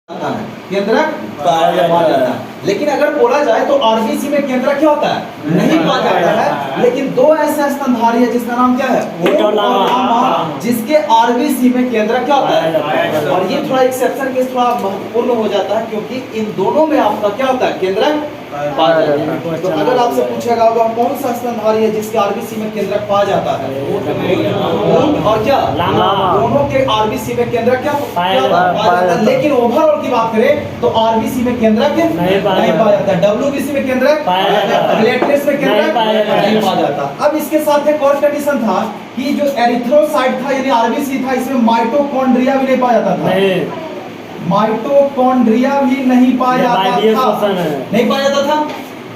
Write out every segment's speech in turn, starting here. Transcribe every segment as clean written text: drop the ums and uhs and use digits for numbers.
है केंद्रक पाया जाता है। लेकिन अगर बोला जाए तो आरबीसी में केंद्रक क्या होता है, नहीं पाया जाता है। लेकिन दो ऐसे स्तनधारी है जिसका नाम क्या है, ओट और लामा, जिसके आरबीसी में केंद्रक क्या होता है। और ये थोड़ा एक्सेप्शन केस थोड़ा महत्वपूर्ण हो जाता है क्योंकि इन दोनों में आपका क्या होता है, केंद्रक पाया जाता है। तो अगर आपसे पूछेगा होगा कौन सा स्तनधारी है जिसके आरबीसी में केंद्रक पाया जाता है, ओट और क्या लामा, दोनों के आरबीसी में केंद्रक क्या पाया जाता है। लेकिन ओवरऑल की बात करें तो आरबीसी में केंद्रक नहीं पाया जाता है, डब्ल्यूबीसी में केंद्रक पाया जाता है, प्लेटलेट्स में केंद्रक नहीं पाया जाता। अब इसके साथ एक और कंडीशन था कि जो एरिथ्रोसाइट था यानी आरबीसी था, इसमें माइटोकॉन्ड्रिया भी नहीं पाया जाता था, माइटोकॉन्ड्रिया भी नहीं पाया जाता था, नहीं पाया जाता था।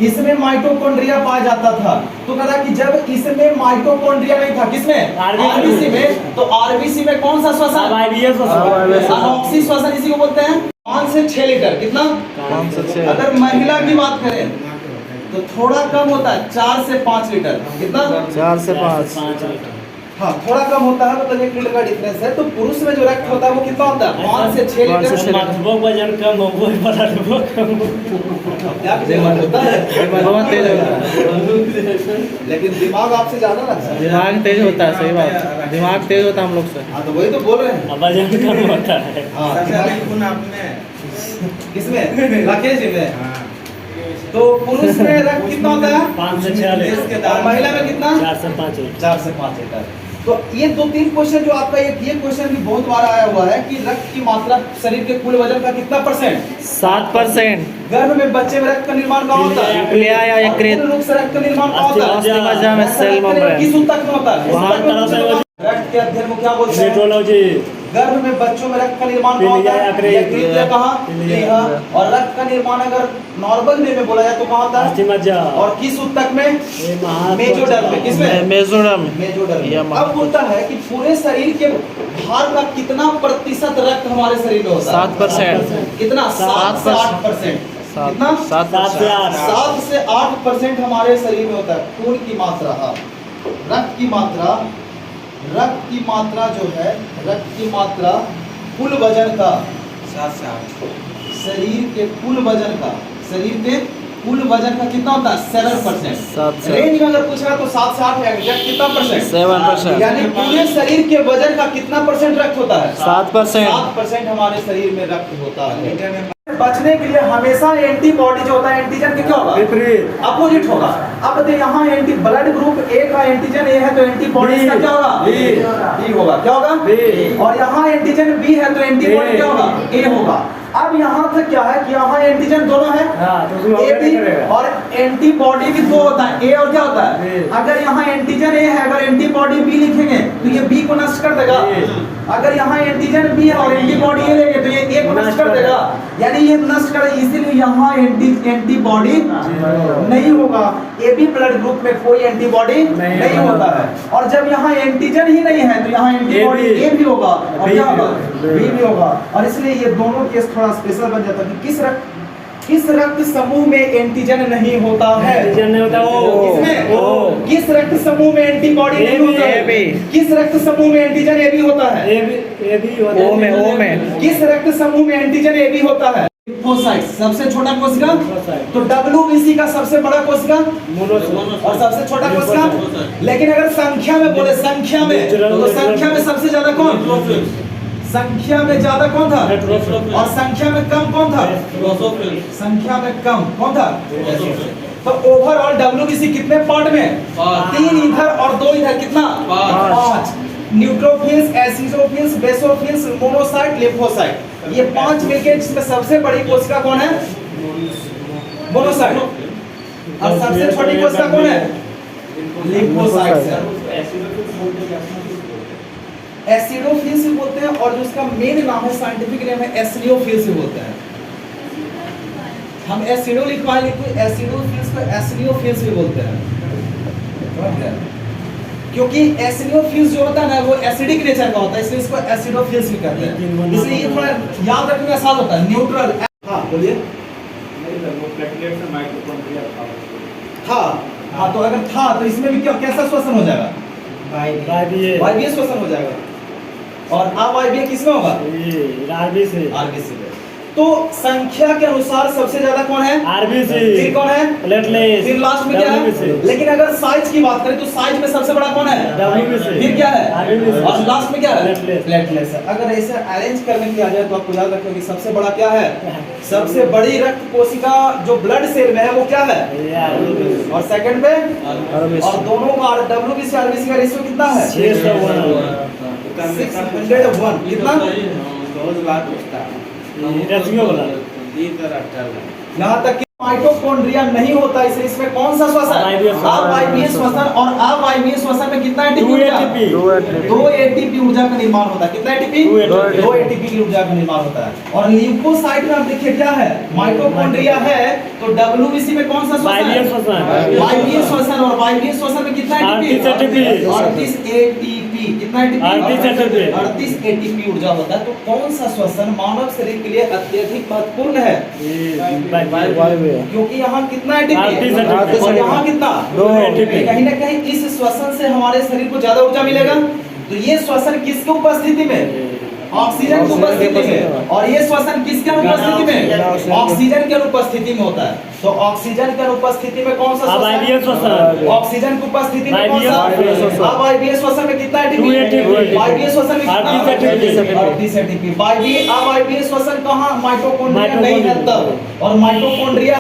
इसमें माइटोकॉन्ड्रिया पाया जाता था। तो कहा कि जब इसमें माइटोकॉन्ड्रिया नहीं था, किसमें, आरबीसी में, तो आरबीसी में कौन सा श्वसन, अनॉक्सी श्वसन इसी को बोलते हैं। 5 से 6 लीटर, कितना 5 से 6। अगर महिला की बात करें तो थोड़ा कम होता है, 4 से 5 लीटर, कितना 4 से 5। हाँ, थोड़ा कम होता है, मतलब 1 लीटर का डिफरेंस है। तो पुरुष में जो रक्त होता है वो कितना होता है, 5 से 6 लीटर। वजन कम हो होता है, लेकिन दिमाग आपसे ज्यादा लगता है, दिमाग तेज होता है, सही बात, दिमाग तेज होता है हम लोग से। हाँ, तो वही तो बोल रहे हैं, वजन कम होता है। किसमें, राकेश जी में। तो पुरुष में रक्त कितना होता है, 5 से 6 लीटर, और महिला में कितना 4 से 5 लीटर। 4 से 5 लीटर। तो ये 2-3 क्वेश्चन जो आपका ये क्वेश्चन भी बहुत बार आया हुआ है कि रक्त की मात्रा शरीर के कुल वजन का कितना परसेंट, 7%। गर्भ में बच्चे में रक्त का निर्माण कहाँ होता है, न्यूक्लिया या यकृत। रूप से रक्त का निर्माण कहाँ होता है, अस्थि मज्जा में सेल मेम्ब्रेन। किस ऊतक में होता है, रक्त के अध्ययन को क्या बोलते हैं, मेट्रोलॉजी। गर्भ में बच्चों में रक्त का निर्माण कहाँ होता है, यकृत या कहाँ, प्लीहा। और रक्त का निर्माण अगर नॉर्मल में बोला जाए तो कहाँ होता है, अस्थि मज्जा। और किस ऊतक में, मेजोडर्म में, किसमें, मेजोडर्म। मेजोडर्म। अब होता है कि पूरे शरीर के भार का कितना प्रतिशत रक्त हमारे शरीर में होता है, 7%। कितना, 7 से 8%। कितना, 7 से 8। 7 से 8% हमारे शरीर में होता है खून की मात्रा। रक्त की मात्रा, रक्त की मात्रा जो है, रक्त की मात्रा कुल वजन का 7 से 8, शरीर के कुल वजन का, शरीर के कुल वजन का कितना होता है, 7%। रेंज में अगर पूछा तो 7 से 8 एग्जैक्ट कितना परसेंट, 7%। यानी पूरे शरीर के वजन का कितना परसेंट रक्त होता है, 7%। 7% हमारे शरीर में रक्त होता है। बचने के लिए हमेशा एंटीबॉडी जो होता है एंटीजन के क्या होगा, विपरीत, अपोजिट होगा। अब देखिए यहाँ एंटी ब्लड ग्रुप ए का एंटीजन ए है तो एंटीबॉडी का क्या होगा, बी होगा, क्या होगा, बी। और यहाँ एंटीजन बी है तो एंटीबॉडी क्या होगा, ए होगा। अब यहाँ तक क्या है कि यहाँ एंटीजन दोनों है, ए बी, और एंटीबॉडी भी 2 होता है, ए और क्या होता है। अगर यहाँ एंटीजन ए है, अगर एंटीबॉडी बी लिखेंगे तो ये बी को नष्ट कर देगा। अगर यहाँ एंटीजन बी है और एंटीबॉडी ए लेंगे तो ये ए को नष्ट कर देगा, यानी ये नष्ट करे, इसीलिए यहाँ एंटीबॉडी नहीं होगा। ए बी ब्लड ग्रुप में कोई एंटीबॉडी नहीं होता है। और जब यहाँ एंटीजन ही नहीं है तो यहाँ एंटीबॉडी ए भी होगा और क्या होगा, बी भी होगा। और इसलिए ये दोनों केस थोड़ा स्पेशल बन जाता है कि किस रक्त समूह में एंटीजन नहीं होता है, एंटीजन नहीं होता, किसमें, किस रक्त समूह में एंटीबॉडी नहीं होता है, किस रक्त समूह में एंटीजन ए बी होता है, ए बी होता है, ओ में। किस रक्त समूह में एंटीजन ए बी होता है, लिम्फोसाइट सबसे छोटा कोशिका, तो डब्ल्यूबीसी का सबसे बड़ा कोशिका और सबसे छोटा कोशिका। लेकिन अगर संख्या में बोले, संख्या में, तो संख्या में सबसे ज्यादा कौन, संख्या में ज्यादा कौन था, और संख्या में कम कौन था, संख्या में कम कौन था। तो ओवरऑल डब्ल्यूबीसी कितने पार्ट में, 3 इधर और 2 इधर, कितना 5। Neutrophils, acidophils, basophils, monocyte, lymphocyte, ये 5 मिलके इसमें सबसे बड़ी कोशिका कौन है, मोनोसाइट। और सबसे छोटी कोशिका कौन है, लिम्फोसाइट। एसिडोफिल्स भी बोलते हैं और जो उसका मेन नाम है, साइंटिफिक नेम है, एसिडोफिल्स भी बोलते हैं। हम एसिडो लिखवाएं, लेकिन एसिडोफिल्स को एसिडोफिल्स भी बोलते हैं, क्योंकि एसिडोफिल्स जो होता है ना वो एसिडिक नेचर का होता है, इसलिए इसको एसिडोफिल्स भी कहते हैं। इसलिए ये थोड़ा याद रखने में आसान होता है। न्यूट्रल, हाँ बोलिए। हाँ, तो अगर था तो इसमें भी क्या, कैसा श्वसन हो जाएगा, वायवीय श्वसन हो जाएगा। और अब वायवीय किसमें होगा, आरबीसी में। तो संख्या के अनुसार सबसे ज्यादा कौन है? आरबीसी, फिर कौन है? प्लेटलेट्स, फिर लास्ट में क्या है? WBC, लेकिन अगर साइज की बात करें तो साइज में सबसे बड़ा कौन है? WBC, फिर क्या है? RBC, और लास्ट में क्या है? प्लेटलेट्स। प्लेटलेट्स है। अगर ऐसे अरेंज करने की आ जाए तो आपको याद रखना कि सबसे बड़ा क्या है? सबसे बड़ी रक्त कोशिका जो ब्लड सेल में है वो क्या है? और सेकंड पे और दोनों का WBC आरबीसी का रेशियो कितना है? 601 कितना? यहाँ तक कि माइटोकॉन्ड्रिया नहीं होता इसलिए इसमें कौन सा श्वसन? अवायवीय श्वसन। और अवायवीय श्वसन में कितना एटीपी ऊर्जा? 2 एटीपी ऊर्जा का निर्माण होता है। कितना एटीपी? 2 एटीपी की ऊर्जा का निर्माण होता है। और ल्यूकोसाइट में आप देखिए क्या है? माइटोकॉन्ड्रिया है तो डब्ल्यूबीसी में कौन सा श्वसन है? वायवीय श्वसन। और वायवीय श्वसन में कितना एटीपी? 38 एटीपी। कितना एटीपी? 38 एटीपी ऊर्जा होता है। तो कौन सा श्वसन मानव शरीर के लिए अत्यधिक महत्वपूर्ण है? क्योंकि यहाँ कितना एटीपी और यहाँ कितना? 2 एटीपी। कहीं ना कहीं इस श्वसन से हमारे शरीर को ज्यादा ऊर्जा मिलेगा। तो ये श्वसन किसके उपस्थिति में? ऑक्सीजन की उपस्थिति में। और ये श्वसन किसके अनुपस्थिति में? ऑक्सीजन के अनुपस्थिति में होता है। तो ऑक्सीजन के अनुपस्थिति में कौन सा श्वसन? ऑक्सीजन की उपस्थिति में कौन सा? अवायवीय श्वसन में कितना एटीपी? वायवीय श्वसन में कितना? 38 एटीपी। अवायवीय श्वसन कहाँ? माइटोकॉन्ड्रिया नहीं है तब। और माइटोकॉन्ड्रिया